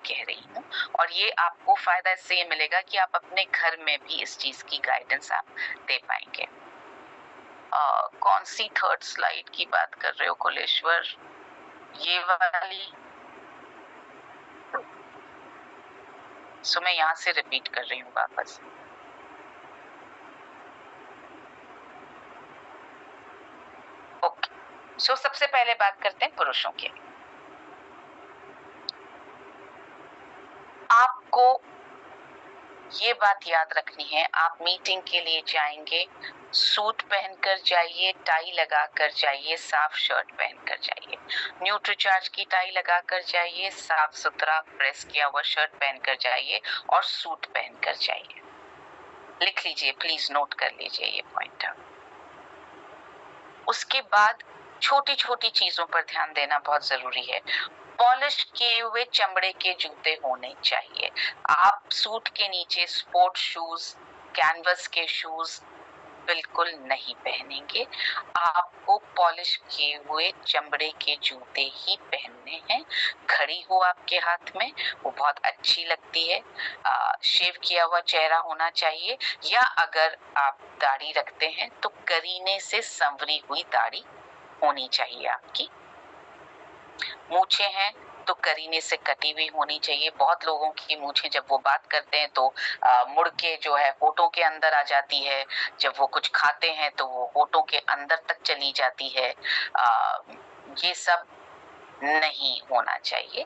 कह रही हूँ, और ये आपको फायदा इससे ये मिलेगा कि आप अपने घर में भी इस चीज की गाइडेंस आप दे पाएंगे। कौन सी थर्ड स्लाइड की बात कर रहे हो कुलेश्वर? ये वाली? सो मैं यहाँ से रिपीट कर रही हूँ वापस। ओके, सो सबसे पहले बात करते हैं पुरुषों की। आपको ये बात याद रखनी है, आप मीटिंग के लिए जाएंगे, सूट पहनकर जाइए, टाई लगाकर जाइए, साफ शर्ट पहनकर जाइए। न्यूट्रीचार्ज की टाई लगाकर जाइए, साफ सुथरा प्रेस किया हुआ शर्ट पहनकर जाइए और सूट पहनकर जाइए। लिख लीजिए, प्लीज नोट कर लीजिए ये पॉइंट। उसके बाद छोटी छोटी चीजों पर ध्यान देना बहुत जरूरी है। पॉलिश किए हुए चमड़े के जूते होने चाहिए। आप सूट के नीचे स्पोर्ट शूज, कैनवस के शूज बिल्कुल नहीं पहनेंगे। आपको पॉलिश किए हुए चमड़े के जूते ही पहनने हैं। घड़ी हो आपके हाथ में, वो बहुत अच्छी लगती है। शेव किया हुआ चेहरा होना चाहिए, या अगर आप दाढ़ी रखते हैं तो करीने से संवरी हुई दाढ़ी होनी चाहिए आपकी। मूछें हैं तो करीने से कटी हुई होनी चाहिए। बहुत लोगों की मूछें जब वो बात करते हैं तो मुड़ के जो है होठों के अंदर आ जाती है। जब वो कुछ खाते हैं तो वो होठों के अंदर तक चली जाती है। ये सब नहीं होना चाहिए।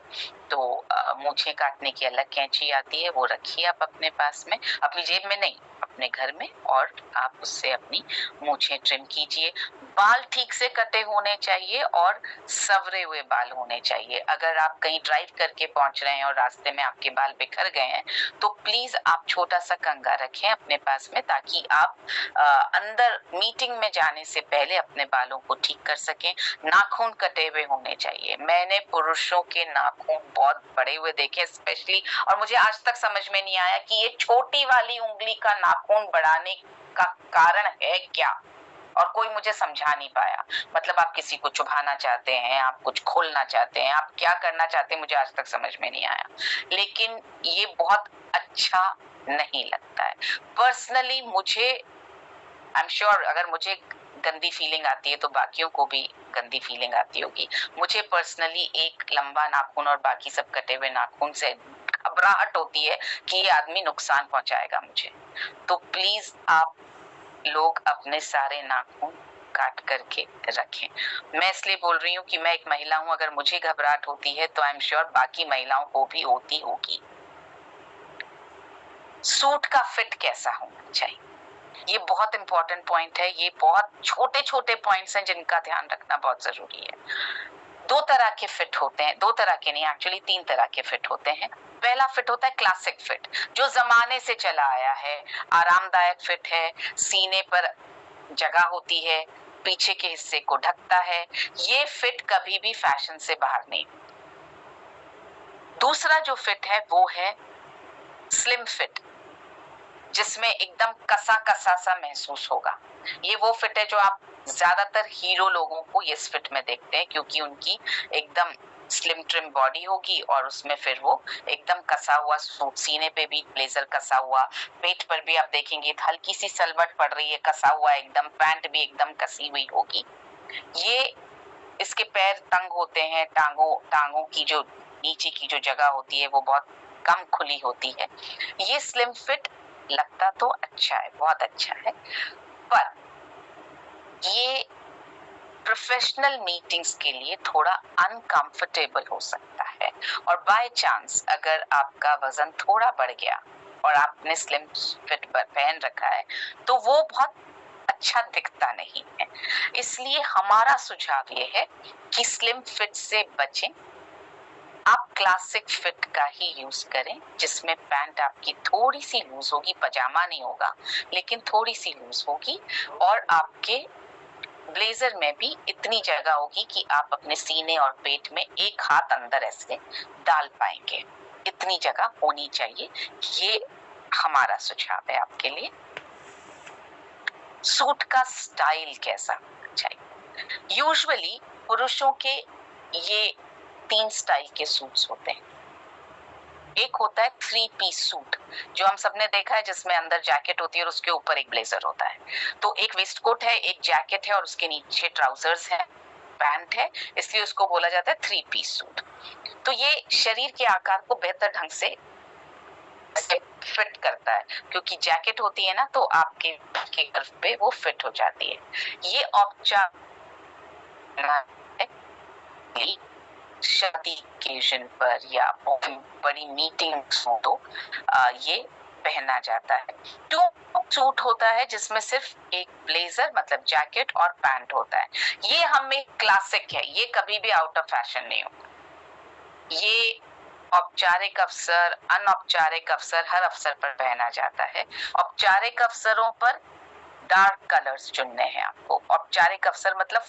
तो मूछें काटने की अलग कैंची आती है, वो रखिए आप अपने पास में, अपनी जेब में नहीं, अपने घर में, और आप उससे अपनी मूछें ट्रिम कीजिए। बाल ठीक से कटे होने चाहिए और सवरे हुए बाल होने चाहिए। अगर आप कहीं ड्राइव करके पहुंच रहे हैं और रास्ते में आपके बाल बिखर गए हैं तो प्लीज आप छोटा सा कंघा रखें अपने पास में, ताकि आप अंदर मीटिंग में जाने से पहले अपने बालों को ठीक कर सकें। नाखून कटे हुए होने चाहिए। मैंने पुरुषों के नाखून बहुत बड़े हुए देखे स्पेशली, और मुझे आज तक समझ में नहीं आया कि ये छोटी वाली उंगली का नाखून बढ़ाने का कारण है क्या, और कोई मुझे समझा नहीं पाया। मतलब आप किसी को चुभाना चाहते हैं, आप कुछ खोलना चाहते हैं, आप क्या करना चाहते हैं, मुझे आज तक समझ में नहीं आया। लेकिन ये बहुत अच्छा नहीं लगता है। पर्सनली मुझे, आई एम श्योर अगर मुझे गंदी फीलिंग आती है तो बाकियों को भी गंदी फीलिंग आती होगी। मुझे पर्सनली एक लंबा नाखून और बाकी सब कटे हुए नाखून से घबराहट होती है कि ये आदमी नुकसान पहुंचाएगा मुझे। तो प्लीज आप लोग अपने सारे नाखून काट करके रखें। मैं इसलिए बोल रही हूँ कि मैं एक महिला हूँ, अगर मुझे घबराहट होती है तो आई एम श्योर बाकी महिलाओं को भी होती होगी। सूट का फिट कैसा होना चाहिए, ये बहुत इंपॉर्टेंट पॉइंट है। ये बहुत छोटे छोटे पॉइंट्स हैं जिनका ध्यान रखना बहुत जरूरी है। दो तरह के फिट होते हैं, दो तरह के नहीं, एक्चुअली 3 तरह के फिट होते हैं। पहला फिट होता है क्लासिक फिट, जो जमाने से चला आया है। आरामदायक फिट है, सीने पर जगह होती है, पीछे के हिस्से को ढकता है। ये फिट कभी भी फैशन से बाहर नहीं। दूसरा जो फिट है वो है स्लिम फिट, जिसमें एकदम कसा कसा सा महसूस होगा। ये वो फिट है जो आप ज्यादातर हीरो लोगों को इस फिट में देखते हैं, क्योंकि उनकी एकदम स्लिम ट्रिम बॉडी होगी और उसमें फिर वो एकदम कसा हुआ सूट, सीने पे भी ब्लेजर कसा हुआ, पेट पर भी आप देखेंगे हल्की सी सलवट पड़ रही है, कसा हुआ एकदम, पैंट भी एकदम कसी हुई होगी। ये इसके पैर तंग होते हैं, टांगों की जो नीचे की जो जगह होती है वो बहुत कम खुली होती है। ये स्लिम फिट लगता तो अच्छा है, बहुत अच्छा है, पर ये प्रोफेशनल मीटिंग्स के लिए थोड़ा अनकंफर्टेबल हो सकता है। और बाय चांस अगर आपका वजन थोड़ा बढ़ गया और आपने स्लिम फिट पर पहन रखा है तो वो बहुत अच्छा दिखता नहीं है। इसलिए हमारा सुझाव ये है कि स्लिम फिट से बचें। आप क्लासिक फिट का ही यूज करें, जिसमें पैंट आपकी थोड़ी सी लूज होगी, पजामा नहीं होगा लेकिन थोड़ी सी लूज होगी, और आपके ब्लेजर में भी इतनी जगह होगी कि आप अपने सीने और पेट में एक हाथ अंदर ऐसे डाल पाएंगे। इतनी जगह होनी चाहिए। ये हमारा सुझाव है आपके लिए। सूट का स्टाइल कैसा होना चाहिए? यूजुअली पुरुषों के ये 3 स्टाइल के सूट्स होते हैं। एक होता है 3 पीस सूट, जो हम सबने देखा है, जिसमें अंदर जैकेट होती है और उसके ऊपर एक ब्लेजर होता है। तो एक वेस्ट कोट है, एक जैकेट है और उसके नीचे ट्राउजर्स है, पैंट है, इसलिए उसको बोला जाता है 3 पीस सूट। तो ये शरीर के आकार को बेहतर ढंग से फिट करता है, क्योंकि जैकेट होती है ना, तो आपके गर्भ पे वो फिट हो जाती है। ये औपचारिक शादी ओकेजन पर या बड़ी मीटिंग्स हो तो ये पहना जाता है। टू सूट होता है जिसमें सिर्फ एक ब्लेजर मतलब जैकेट और पैंट होता है। ये हमें क्लासिक है, ये कभी भी आउट ऑफ फैशन नहीं होता। ये औपचारिक अवसर, अनौपचारिक अवसर, हर अवसर पर पहना जाता है। औपचारिक अवसरों पर डार्क कलर्स चुनने हैं आपको। औपचारिक अवसर मतलब